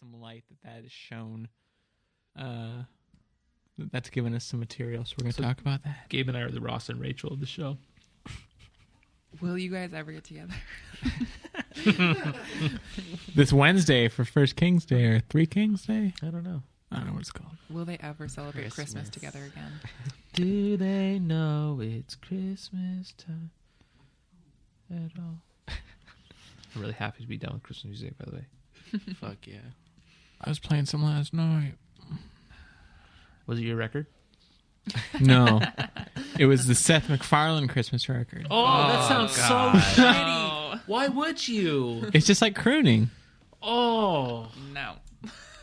some light that is shown. That's given us some material, so we're going to talk about that. Gabe and I are the Ross and Rachel of the show. Will you guys ever get together? This Wednesday for First King's Day or Three Kings Day? I don't know what it's called. Will they ever celebrate Christmas together again? Do they know it's Christmas time at all? I'm really happy to be done with Christmas music, by the way. Fuck yeah. I was playing some last night. Was it your record? No. It was the Seth MacFarlane Christmas record. Oh, that sounds God. so shitty. Why would you? It's just like crooning. Oh. No.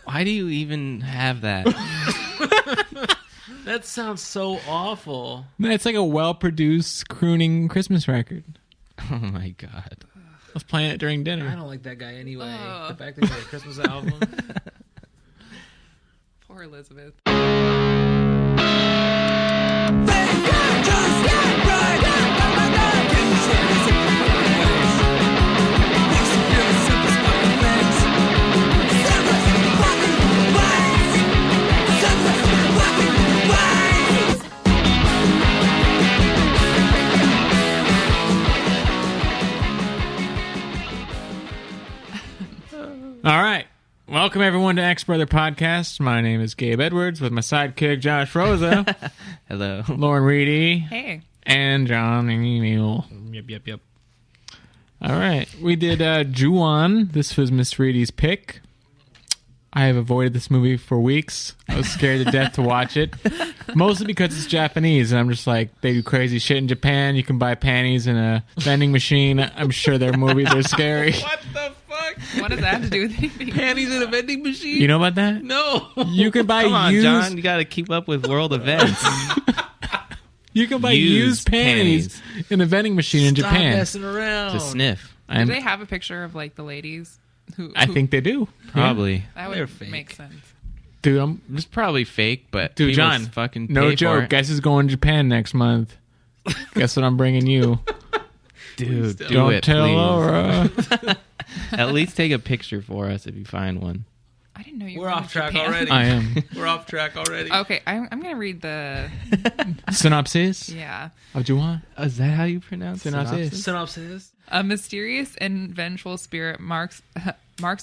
Why do you even have that? That sounds so awful. It's like a well-produced crooning Christmas record. Oh my God. I was playing it during dinner. I don't like that guy anyway. The fact that he had a Christmas album. Poor Elizabeth. All right. Welcome, everyone, to X Brother Podcast. My name is Gabe Edwards with my sidekick, Josh Rosa, Hello. Lauren Reedy, Hey. and John Emil. Yep. All right. We did JuOn. This was Miss Reedy's pick. I have avoided this movie for weeks. I was scared to death to watch it, mostly because it's Japanese, and I'm just like, they do crazy shit in Japan. You can buy panties in a vending machine. I'm sure their movies are scary. What the fuck? What does that have to do with anything? Panties in a vending machine? You know about that? No. You can buy Come on, used... John. You got to keep up with world events. You can buy Used used panties in a vending machine in Stop Japan. messing around. To sniff. Do they have a picture of like the ladies? I think they do. Probably. that They're would fake. make sense. Dude, It's probably fake, but Dude, people John, fucking no pay for joke. it. Guess who's going to Japan next month? Guess what I'm bringing you? Dude, do Don't it, tell please. Laura. At least take a picture for us if you find one. I didn't know you We're were off track Japan. already. I am. We're off track already. Okay, I'm going to read the... Synopsis Yeah. of JuOn. Oh, is that how you pronounce Synopsis. Synopsis. A mysterious and vengeful spirit marks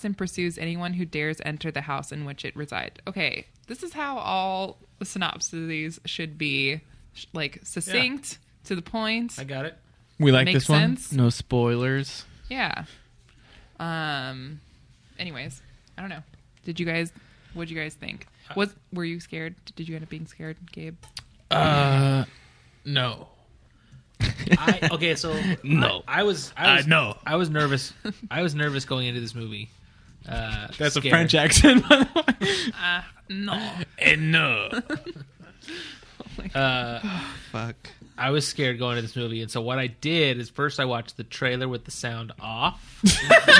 and pursues anyone who dares enter the house in which it resides. Okay, this is how all the synopses should be, like, succinct, to the point. I got it. We like Makes this one. sense. No spoilers. Yeah. Anyways, I don't know. What'd you guys think? Were you scared? Did you end up being scared, Gabe? No. No. I was no. I was nervous. I was nervous going into this movie. That's scared. a French accent, by the way. No. And no. Fuck. I was scared going into this movie, and so what I did is first I watched the trailer with the sound off,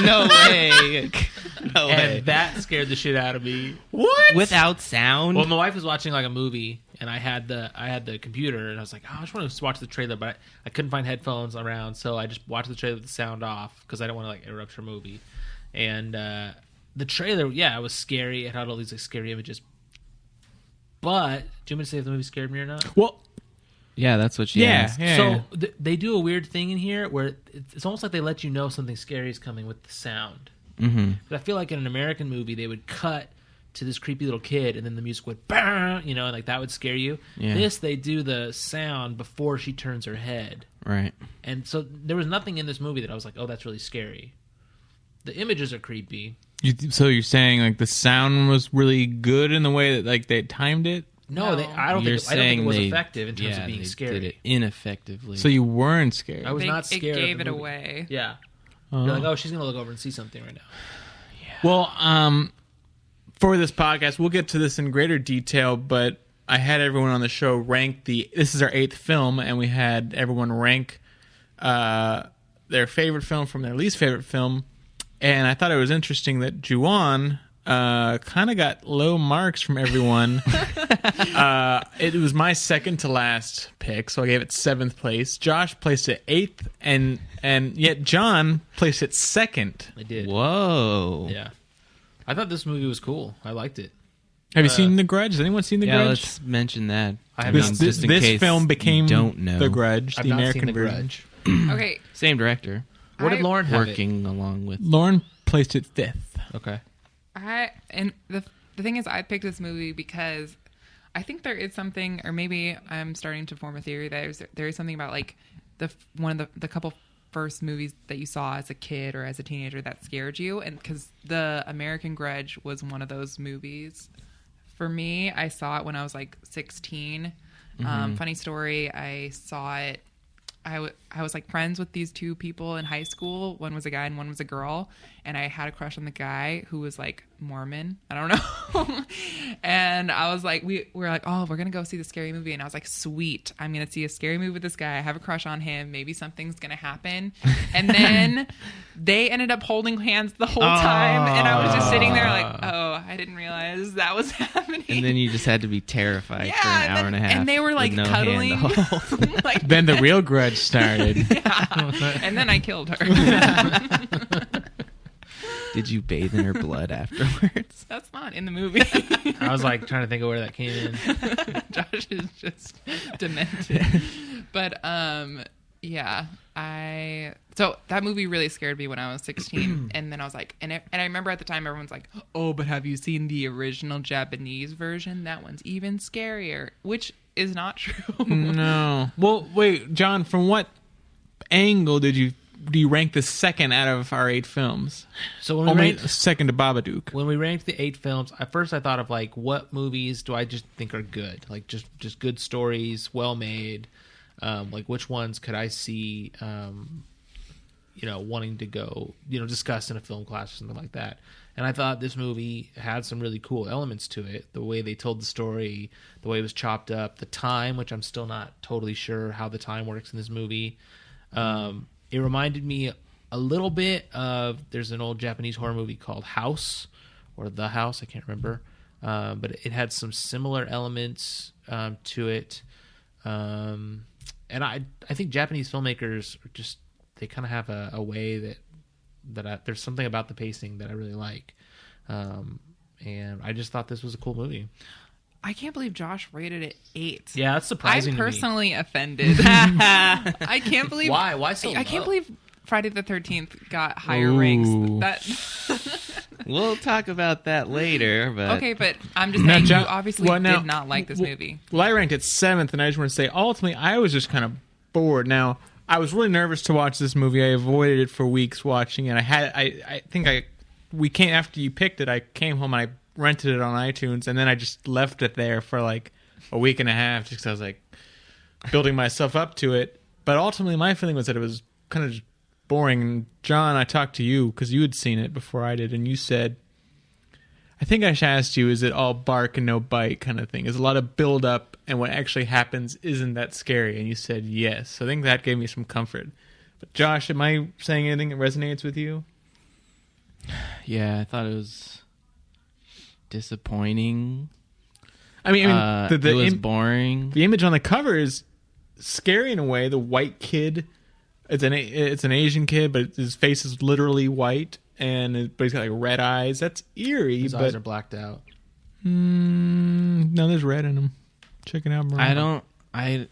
No way. No way. and that scared the shit out of me. What? Without sound? Well, my wife was watching like a movie, and I had the computer, and I was like, oh, I just want to watch the trailer, but I couldn't find headphones around, so I just watched the trailer with the sound off because I didn't want to like interrupt her movie. And the trailer, yeah, it was scary. It had all these like scary images. But do you want me to say if the movie scared me or not? Well, Yeah, that's what she asked. yeah. So they do a weird thing in here where it's almost like they let you know something scary is coming with the sound. Mm-hmm. But I feel like in an American movie they would cut to this creepy little kid and then the music would bang, and like that would scare you. Yeah. This they do the sound before she turns her head, Right. and so there was nothing in this movie that I was like, oh, that's really scary. The images are creepy. So you're saying like the sound was really good in the way that like they timed it? No, No. I don't think it was they- effective in terms of being they scary. did it ineffectively. So you weren't scared? I was not It scared. gave of it the movie. away. Yeah. Oh. You're like, oh, she's gonna look over and see something right now. Well, for this podcast, we'll get to this in greater detail, but I had everyone on the show rank this is our 8th film, and we had everyone rank their favorite film from their least favorite film, and I thought it was interesting that JuOn kind of got low marks from everyone. It was my second to last pick, so I gave it 7th place. Josh placed it 8th, and yet John placed it 2nd. I did. Whoa. Yeah. I thought this movie was cool. I liked it. Have you seen The Grudge? Has anyone seen The Yeah, Grudge? let's mention that. I have This, not this, seen this film became don't know. The Grudge, I've the not American seen The version. Grudge. Okay. Same director, What did Lauren have? working along with. Lauren placed it 5th. Okay. The thing is, I picked this movie because I think there is something, or maybe I'm starting to form a theory that there is something about like one of the couple first movies that you saw as a kid or as a teenager that scared you, and because the American Grudge was one of those movies. For me, I saw it when I was like 16. Funny story, I saw it. I was like friends with these two people in high school. One was a guy and one was a girl. And I had a crush on the guy who was like Mormon. I don't know. And I was like, we were like, oh, we're going to go see the scary movie. And I was like, sweet. I'm going to see a scary movie with this guy. I have a crush on him. Maybe something's going to happen. And then they ended up holding hands the whole time. And I was just sitting there like, oh, I didn't realize that was happening. And then you just had to be terrified for an hour and a half. And they were like with no cuddling. hand to hold. Like, Then the real Grudge started. yeah. And then I killed her. Did you bathe in her blood afterwards? That's not in the movie. I was like trying to think of where that came in. Josh is just demented. But yeah, so that movie really scared me when I was 16, and then I was like, and I remember at the time everyone's like, oh, but have you seen the original Japanese version? That one's even scarier, which is not true. No. Well, wait, John, from what angle do you rank the second out of our 8 films? So when we Only ranked, second to Babadook. when we ranked the 8 films, at first I thought of like, what movies do I just think are good? Like just good stories, well made. Like which ones could I see, wanting to go, discuss in a film class or something like that. And I thought this movie had some really cool elements to it. The way they told the story, the way it was chopped up, the time, which I'm still not totally sure how the time works in this movie. It reminded me a little bit of, there's an old Japanese horror movie called House, or The House, I can't remember. But it had some similar elements to it. And I think Japanese filmmakers are just, they kind of have a way that there's something about the pacing that I really like. And I just thought this was a cool movie. I can't believe Josh rated it 8. Yeah, that's surprising I'm to me. personally offended. I can't believe. Why? Why so I can't low? believe Friday the 13th got higher Ooh. ranks. That. We'll talk about that later. But Okay, but I'm just Now, saying John- you obviously well, now- did not like this movie. Well, I ranked it 7th, and I just want to say, ultimately, I was just kind of bored. Now, I was really nervous to watch this movie. I avoided it for weeks watching it. After you picked it, I came home and I rented it on iTunes, and then I just left it there for like a week and a half just because I was like building myself up to it. But ultimately, my feeling was that it was kind of just boring. And John, I talked to you because you had seen it before I did, and you said, I think I should ask you, is it all bark and no bite kind of thing? Is a lot of build up, and what actually happens isn't that scary? And you said yes. So I think that gave me some comfort. But Josh, am I saying anything that resonates with you? yeah, I thought it was disappointing. I mean, it was boring. The image on the cover is scary in a way. The white kid, it's an Asian kid, but his face is literally white, but he's got like red eyes. That's eerie. His but eyes are blacked out. no, there's red in them. Check it out, Miranda. I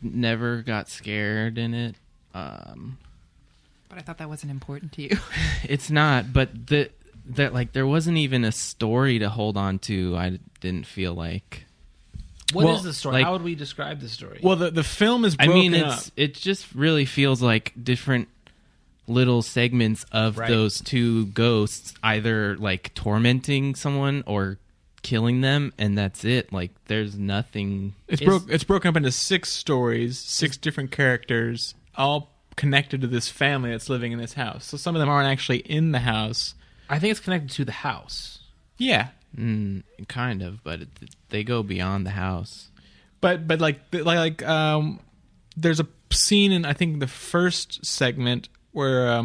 never got scared in it. But I thought that wasn't important to you. It's not, but there wasn't even a story to hold on to. I didn't feel like. What is Well, the story? like- How would we describe the story? Well, the film is I broken mean, up. it just really feels like different little segments of Right. those two ghosts, either like tormenting someone or killing them, and that's it. Like, there's nothing. It's broken up into 6 stories, 6 different characters, all connected to this family that's living in this house. So some of them aren't actually in the house. I think it's connected to the house. Yeah, Kind of, but they go beyond the house. but there's a scene in I think the first segment where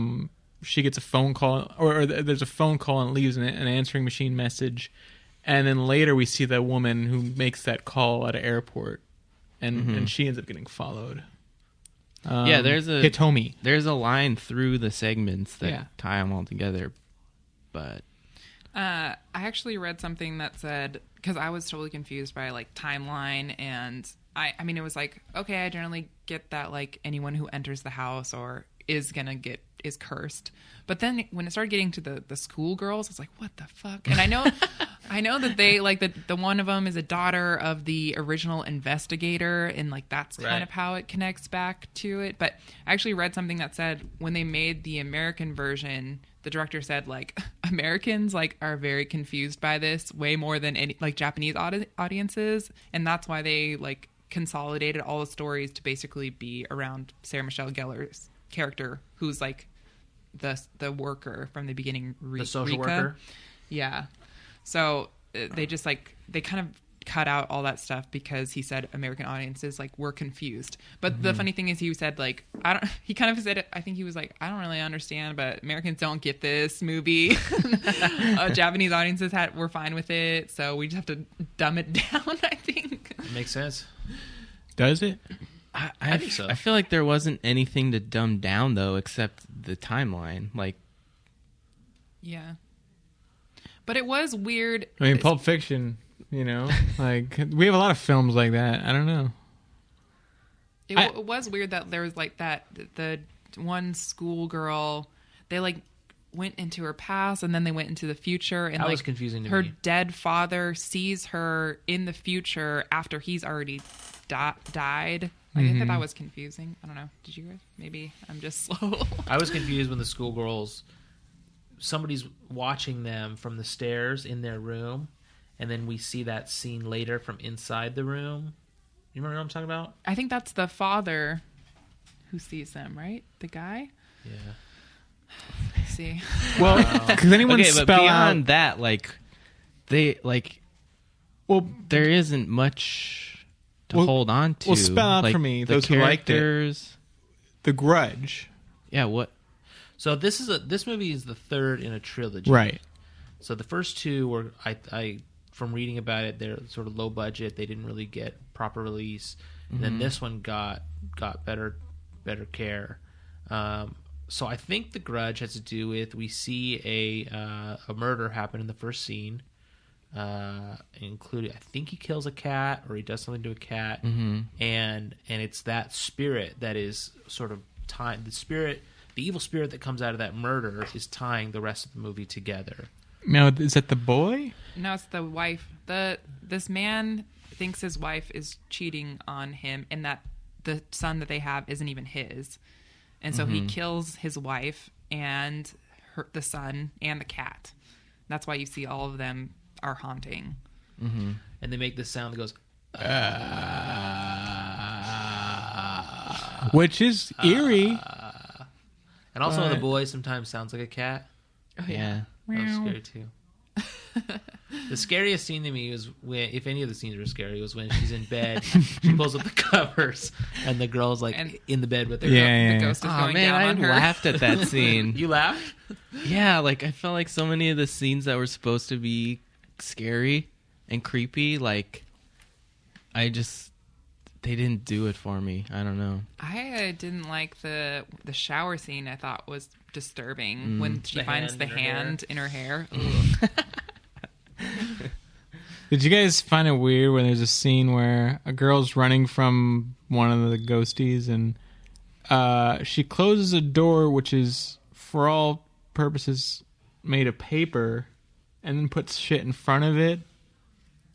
she gets a phone call, or there's a phone call and leaves an answering machine message, and then later we see the woman who makes that call at an airport, and she ends up getting followed. Yeah, there's a Hitomi. There's a line through the segments that Yeah. tie them all together, but I actually read something that said, because I was totally confused by like timeline, and I mean, it was like, okay, I generally get that like anyone who enters the house or is cursed, but then when it started getting to the schoolgirls, it's like, what the fuck? And I know that they like the one of them is a daughter of the original investigator, and like that's kind of how it connects back to it. But I actually read something that said when they made the American version, the director said like Americans like are very confused by this way more than any like Japanese audiences, and that's why they like consolidated all the stories to basically be around Sarah Michelle Gellar's character, who's like the worker from the beginning, the social Rika. worker. Yeah. So they just like they kind of cut out all that stuff because he said American audiences like were confused. But the funny thing is he said like he kind of said it, I think he was like, I don't really understand, but Americans don't get this movie. Japanese audiences were fine with it, so we just have to dumb it down, I think. It makes sense. Does it? I think so. I feel like there wasn't anything to dumb down though, except the timeline. Like, yeah. But it was weird. I mean, Pulp Fiction, you know, like we have a lot of films like that. I don't know. It was weird that there was like that the one schoolgirl, they like went into her past and then they went into the future, and That like was confusing to her me. dead father sees her in the future after he's already died. Like, I thought that was confusing. I don't know. Did you guys? Maybe I'm just slow. I was confused when the schoolgirls, somebody's watching them from the stairs in their room, and then we see that scene later from inside the room. You remember what I'm talking about? I think that's the father who sees them, right? The guy? Yeah. Let's see. Well, because anyone okay, but spell beyond out? that, like they like, Well, there isn't much to hold on to. well, spell out like, for me, the those who liked it. characters. The Grudge, Yeah, what? So this movie is the third in a trilogy. right? So the first two were, I from reading about it, they're sort of low budget. They didn't really get proper release. And then this one got better care. So I think The Grudge has to do with, we see a murder happen in the first scene, including, I think he kills a cat or he does something to a cat, and it's that spirit that is sort of tying the evil spirit that comes out of that murder is tying the rest of the movie together. Now, is that the boy? No, it's the wife. This man thinks his wife is cheating on him, and that the son that they have isn't even his. And so he kills his wife and the son and the cat. That's why you see all of them are haunting. And they make this sound that goes, Which is eerie. and also the boy sometimes sounds like a cat. Oh, Yeah. That was scary too. The scariest scene to me was when, if any of the scenes were scary, was when she's in bed, she pulls up the covers, and the girl's like And- in the bed with her. The ghost is Oh going man, down I on her. laughed at that scene. You laughed? Yeah, like I felt like so many of the scenes that were supposed to be scary and creepy, like they didn't do it for me. I don't know. I didn't like the shower scene. I thought was disturbing when she The finds hand the in her hand in her hair. Did you guys find it weird when there's a scene where a girl's running from one of the ghosties and she closes a door which is, for all purposes, made of paper, and then puts shit in front of it?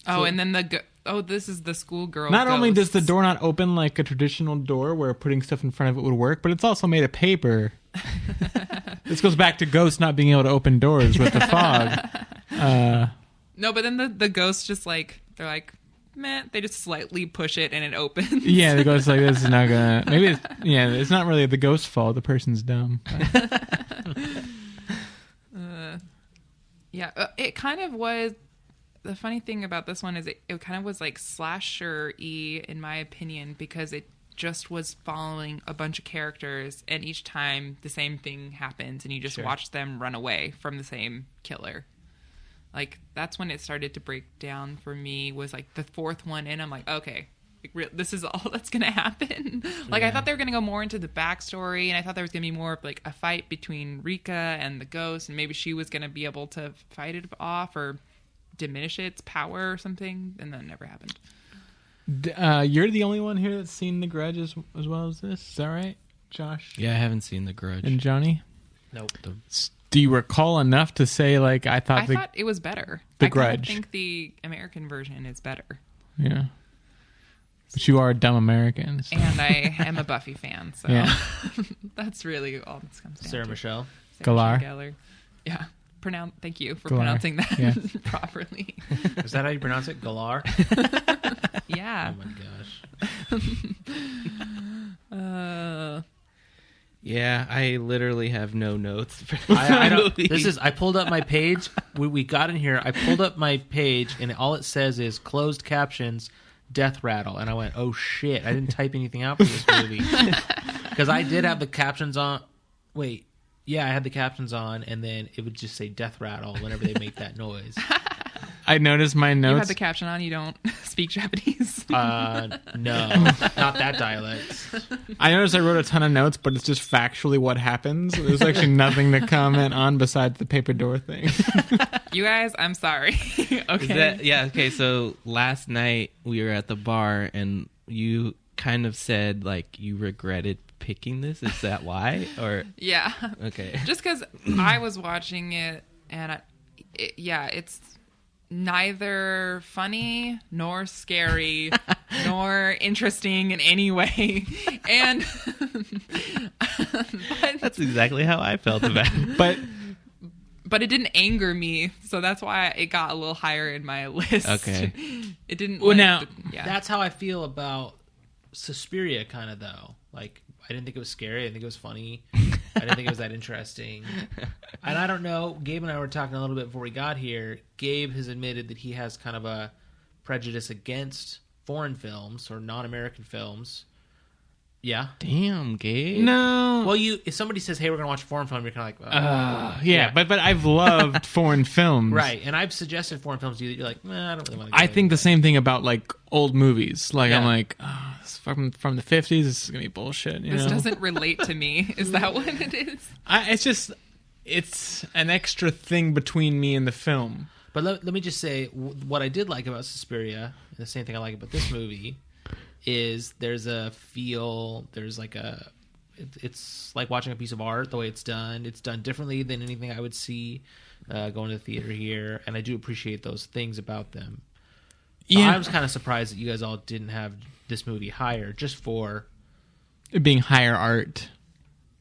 Oh, and then this is the schoolgirl. Not only does the ghosts. door not open like a traditional door where putting stuff in front of it would work, but it's also made of paper. This goes back to ghosts not being able to open doors with the fog. No, but then the ghosts just like, they're like, meh, they just slightly push it and it opens. Yeah, the ghost like, this is not gonna. Maybe it's not really the ghost's fault. The person's dumb. Yeah, it kind of was. The funny thing about this one is it kind of was like slasher-y in my opinion, because it just was following a bunch of characters, and each time the same thing happens and you just watch them run away from the same killer. Like, that's when it started to break down for me, was like the fourth one in. I'm like, okay, this is all that's gonna happen. Like I thought they were gonna go more into the backstory, and I thought there was gonna be more of like a fight between Rika and the ghost, and maybe she was gonna be able to fight it off or diminish its power or something, and that never happened. You're the only one here that's seen The Grudge as well as this. Is that right, Josh? Yeah, I haven't seen The Grudge. And Johnny? Nope. Do you recall enough to say, like, I thought it was better. The Grudge. I think the American version is better. Yeah. But you are a dumb American. So. And I am a Buffy fan, so yeah. that's really all this comes down Sarah to. Michelle. Gellar. Gellar. Yeah. Thank you for Gellar. pronouncing that Yeah. properly. Is that how you pronounce it? Galar? Yeah. Oh my gosh. Yeah, I literally have no notes for this I don't. movie. I pulled up my page. We got in here. I pulled up my page, and all it says is closed captions, death rattle, and I went, "Oh shit!" I didn't type anything out for this movie because I did have the captions on. Wait, yeah, I had the captions on, and then it would just say death rattle whenever they make that noise. I noticed my You notes. had the caption on. You don't speak Japanese. No, not that dialect. I noticed I wrote a ton of notes, but it's just factually what happens. There's actually nothing to comment on besides the paper door thing. You guys, I'm sorry. Okay. Okay, so last night we were at the bar and you kind of said like you regretted picking this. Is that why? Or Yeah. okay. Just because I was watching it, and it's neither funny nor scary nor interesting in any way, and That's exactly how I felt about it. but it didn't anger me, so that's why it got a little higher in my list. Okay. It didn't. Well, now- That's how I feel about Suspiria, kind of though. Like I didn't think it was scary. I didn't think it was funny. I didn't think it was that interesting. And I don't know. Gabe and I were talking a little bit before we got here. Gabe has admitted that he has kind of a prejudice against foreign films or non-American films. Yeah. Damn, Gabe. No. Well, if somebody says, "Hey, we're gonna watch a foreign film," you're kind of like, yeah, but I've loved foreign films. right. And I've suggested foreign films to you that you're like, I don't really want to. I think the same thing about like old movies. Like I'm Yeah. like, it's from the 50s. This is gonna be bullshit. You This know? doesn't relate to me. Is that what it is? It's an extra thing between me and the film. But let me just say what I did like about Suspiria, and the same thing I like about this movie, is there's a feel. There's like it's like watching a piece of art. The way it's done differently than anything I would see going to the theater here, and I do appreciate those things about them. So Yeah, I was kind of surprised that you guys all didn't have this movie higher, just for it being higher art.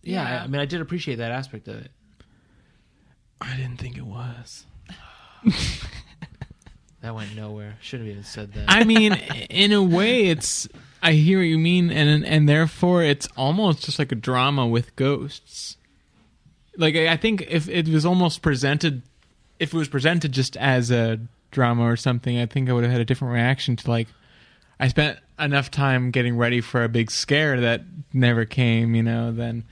Yeah. I mean, I did appreciate that aspect of it. I didn't think it was. That went nowhere. Shouldn't have even said that. I mean, in a way, I hear what you mean, and therefore it's almost just like a drama with ghosts. Like I think if it was presented just as a drama or something, I think I would have had a different reaction to like. I spent enough time getting ready for a big scare that never came, then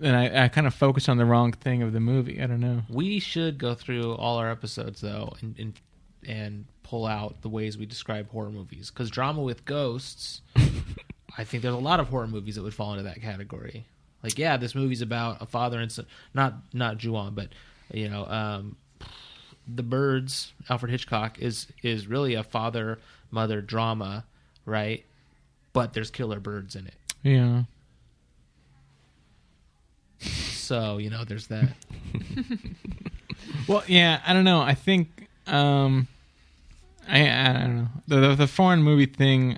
I kind of focused on the wrong thing of the movie. I don't know. We should go through all our episodes though, and pull out the ways we describe horror movies. Because drama with ghosts, I think there's a lot of horror movies that would fall into that category. Like, yeah, this movie's about a father and son. Not JuOn, but The Birds. Alfred Hitchcock is really a father-mother drama, right? But there's killer birds in it. Yeah. So there's that. Well, yeah, I don't know. I think I don't know the foreign movie thing.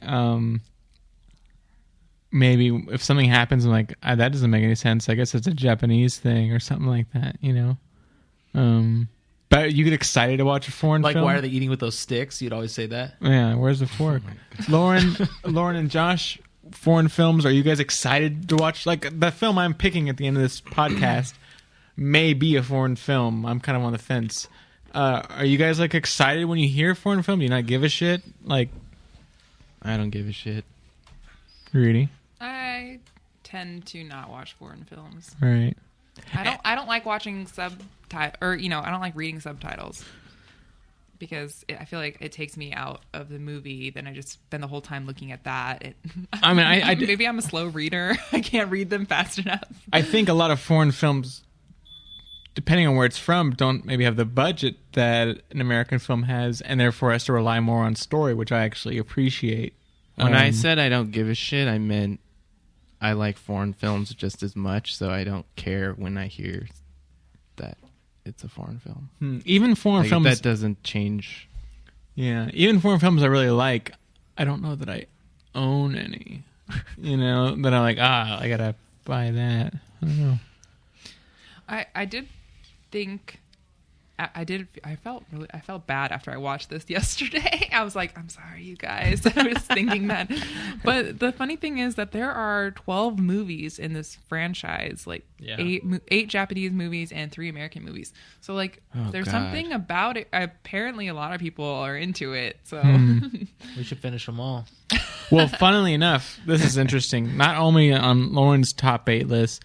Maybe if something happens, I'm like that doesn't make any sense. I guess it's a Japanese thing or something like that, But you get excited to watch a foreign Like, film. why are they eating with those sticks? You'd always say that. Yeah, where's the fork? Lauren and Josh, foreign films. Are you guys excited to watch? Like the film I'm picking at the end of this podcast may be a foreign film. I'm kind of on the fence. Are you guys like excited when you hear foreign film? Do you not give a shit? Like, I don't give a shit. really? I tend to not watch foreign films. Right. I don't like watching I don't like reading subtitles. because I feel like it takes me out of the movie. Then I just spend the whole time looking at that. I mean, maybe I'm a slow reader. I can't read them fast enough. I think a lot of foreign films, depending on where it's from, don't maybe have the budget that an American film has, and therefore has to rely more on story, which I actually appreciate. When I said I don't give a shit, I meant I like foreign films just as much, so I don't care when I hear that it's a foreign film. Even foreign films, that doesn't change. Yeah, even foreign films I really like, I don't know that I own any. That I'm like, I gotta buy that. I don't know. I did think I felt bad after I watched this yesterday. I was like, I'm sorry, you guys. I was thinking that. But the funny thing is that there are 12 movies in this franchise, like 8 Japanese movies and 3 American movies. So there's something about it. Apparently a lot of people are into it. So we should finish them all. Well, funnily enough, this is interesting. Not only on Lauren's top 8 list,